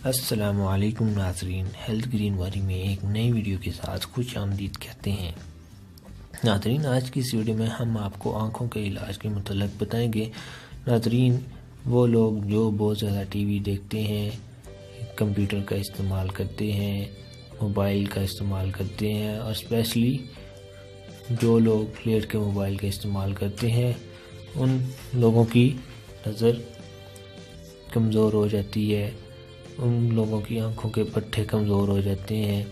السلام علیکم ناظرین، ہیلتھ گرین واری میں ایک نئی ویڈیو کے ساتھ خوش آمدید کہتے ہیں۔ ناظرین، آج کی اس ویڈیو میں ہم آپ کو آنکھوں کے علاج کے متعلق بتائیں گے۔ ناظرین، وہ لوگ جو بہت زیادہ ٹی وی دیکھتے ہیں، کمپیوٹر کا استعمال کرتے ہیں، موبائل کا استعمال کرتے ہیں، اور اسپیشلی جو لوگ لیٹ کے موبائل کا استعمال کرتے ہیں، ان لوگوں کی نظر کمزور ہو جاتی ہے، ان لوگوں کی آنکھوں کے پٹھے کمزور ہو جاتے ہیں،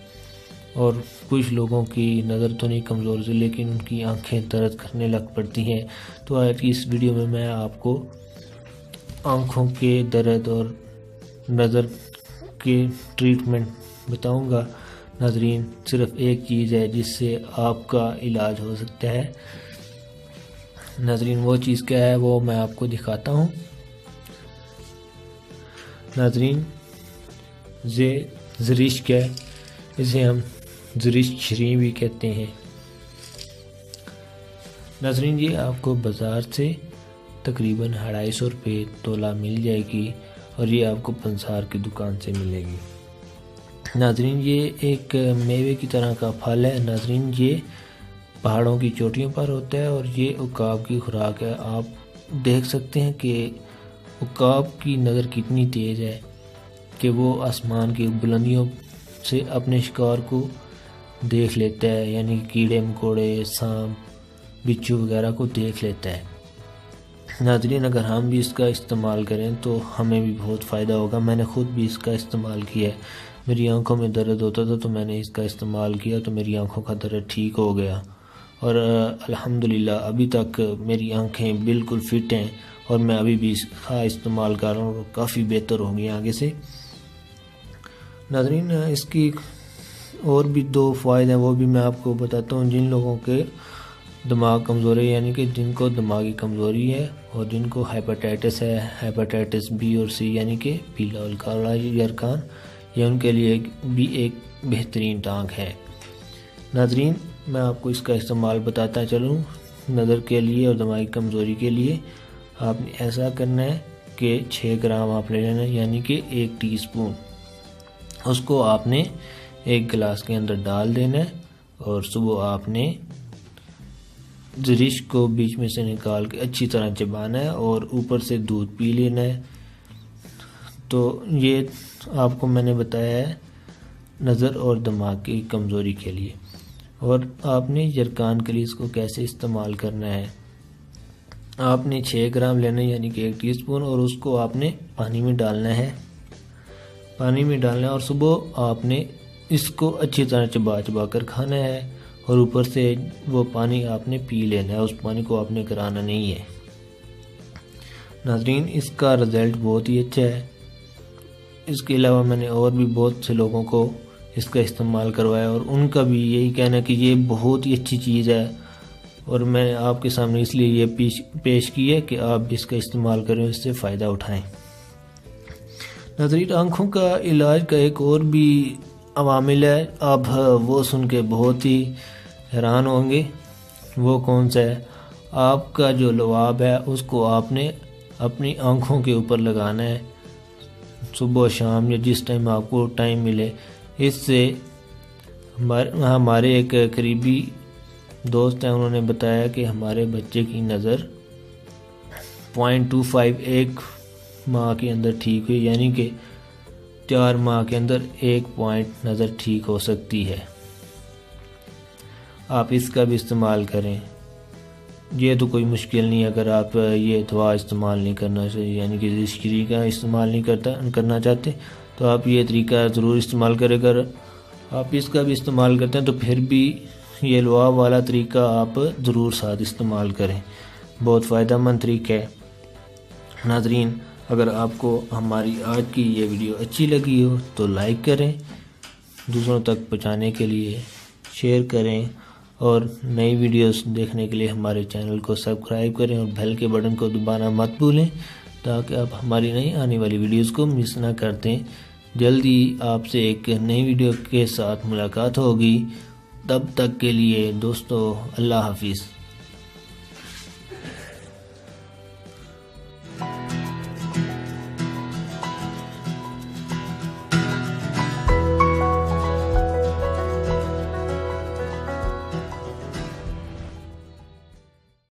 اور کچھ لوگوں کی نظر تو نہیں کمزور ہوتی لیکن ان کی آنکھیں درد کرنے لگ پڑتی ہیں۔ تو آج کی اس ویڈیو میں میں آپ کو آنکھوں کے درد اور نظر کے ٹریٹمنٹ بتاؤں گا۔ ناظرین، صرف ایک چیز ہے جس سے آپ کا علاج ہو سکتا ہے۔ ناظرین، وہ چیز کیا ہے وہ میں آپ کو دکھاتا ہوں۔ ناظرین، زرشک ہے، اسے ہم زرشک شری بھی کہتے ہیں۔ ناظرین، یہ آپ کو بازار سے تقریباً 250 روپے تولہ مل جائے گی، اور یہ آپ کو پنسار کی دکان سے ملے گی۔ ناظرین، یہ ایک میوے کی طرح کا پھل ہے۔ ناظرین، یہ پہاڑوں کی چوٹیوں پر ہوتا ہے اور یہ عقاب کی خوراک ہے۔ آپ دیکھ سکتے ہیں کہ عقاب کی نظر کتنی تیز ہے کہ وہ آسمان کی بلندیوں سے اپنے شکار کو دیکھ لیتا ہے، یعنی کیڑے مکوڑے، سانپ، بچھو وغیرہ کو دیکھ لیتا ہے۔ ناظرین، اگر ہم بھی اس کا استعمال کریں تو ہمیں بھی بہت فائدہ ہوگا۔ میں نے خود بھی اس کا استعمال کیا ہے۔ میری آنکھوں میں درد ہوتا تھا تو میں نے اس کا استعمال کیا تو میری آنکھوں کا درد ٹھیک ہو گیا، اور الحمدللہ ابھی تک میری آنکھیں بالکل فٹ ہیں، اور میں ابھی بھی اس کا استعمال کر رہا ہوں اور کافی بہتر ہو گئی آگے سے۔ ناظرین، اس کی اور بھی 2 فوائد ہیں، وہ بھی میں آپ کو بتاتا ہوں۔ جن لوگوں کے دماغ کمزور ہے، یعنی کہ جن کو دماغی کمزوری ہے، اور جن کو ہیپاٹائٹس ہے، ہیپاٹائٹس بی اور سی، یعنی کہ پیلا اور کالا یرقان، یہ ان کے لیے بھی ایک بہترین ٹانک ہے۔ ناظرین، میں آپ کو اس کا استعمال بتاتا چلوں۔ نظر کے لیے اور دماغی کمزوری کے لیے آپ نے ایسا کرنا ہے کہ 6 گرام آپ لے لینا ہے، یعنی کہ 1 ٹی اسپون۔ اس کو آپ نے ایک گلاس کے اندر ڈال دینا ہے، اور صبح آپ نے زرشک کو بیچ میں سے نکال کے اچھی طرح چبانا ہے، اور اوپر سے دودھ پی لینا ہے۔ تو یہ آپ کو میں نے بتایا ہے نظر اور دماغ کی کمزوری کے لیے۔ اور آپ نے یرقان کے لیے اس کو کیسے استعمال کرنا ہے، آپ نے 6 گرام لینا ہے، یعنی کہ 1 ٹی اسپون، اور اس کو آپ نے پانی میں ڈالنا ہے، اور صبح آپ نے اس کو اچھی طرح چبا کر کھانا ہے، اور اوپر سے وہ پانی آپ نے پی لینا ہے، اس پانی کو آپ نے کرانا نہیں ہے۔ ناظرین، اس کا رزلٹ بہت ہی اچھا ہے۔ اس کے علاوہ میں نے اور بھی بہت سے لوگوں کو اس کا استعمال کروایا، اور ان کا بھی یہی کہنا ہے کہ یہ بہت ہی اچھی چیز ہے، اور میں آپ کے سامنے اس لیے یہ پیش کی ہے کہ آپ بھی اس کا استعمال کریں، اس سے فائدہ اٹھائیں۔ ناظرین، آنکھوں کا علاج کا ایک اور بھی عوامل ہے، آپ وہ سن کے بہت ہی حیران ہوں گے۔ وہ کون سا ہے؟ آپ کا جو لعاب ہے اس کو آپ نے اپنی آنکھوں کے اوپر لگانا ہے، صبح شام یا جس ٹائم آپ کو ٹائم ملے۔ اس سے ہمارے ایک قریبی دوست ہیں، انہوں نے بتایا کہ ہمارے بچے کی نظر 0.25 1 ماہ کے اندر ٹھیک ہوئی، یعنی کہ 4 ماہ کے اندر 1 پوائنٹ نظر ٹھیک ہو سکتی ہے۔ آپ اس کا بھی استعمال کریں، یہ تو کوئی مشکل نہیں۔ اگر آپ یہ دوا استعمال نہیں کرنا چاہیے، یعنی کہ زرشک کا استعمال نہیں کرنا چاہتے، تو آپ یہ طریقہ ضرور استعمال کریں۔ اگر آپ اس کا بھی استعمال کرتے ہیں تو پھر بھی یہ لعاب والا طریقہ آپ ضرور ساتھ استعمال کریں، بہت فائدہ مند طریقہ ہے۔ ناظرین، اگر آپ کو ہماری آج کی یہ ویڈیو اچھی لگی ہو تو لائک کریں، دوسروں تک پہنچانے کے لیے شیئر کریں، اور نئی ویڈیوز دیکھنے کے لیے ہمارے چینل کو سبسکرائب کریں، اور بیل کے بٹن کو دبانا مت بھولیں تاکہ آپ ہماری نئی آنے والی ویڈیوز کو مس نہ کر دیں۔ جلدی آپ سے ایک نئی ویڈیو کے ساتھ ملاقات ہوگی۔ تب تک کے لیے دوستو اللہ حافظ۔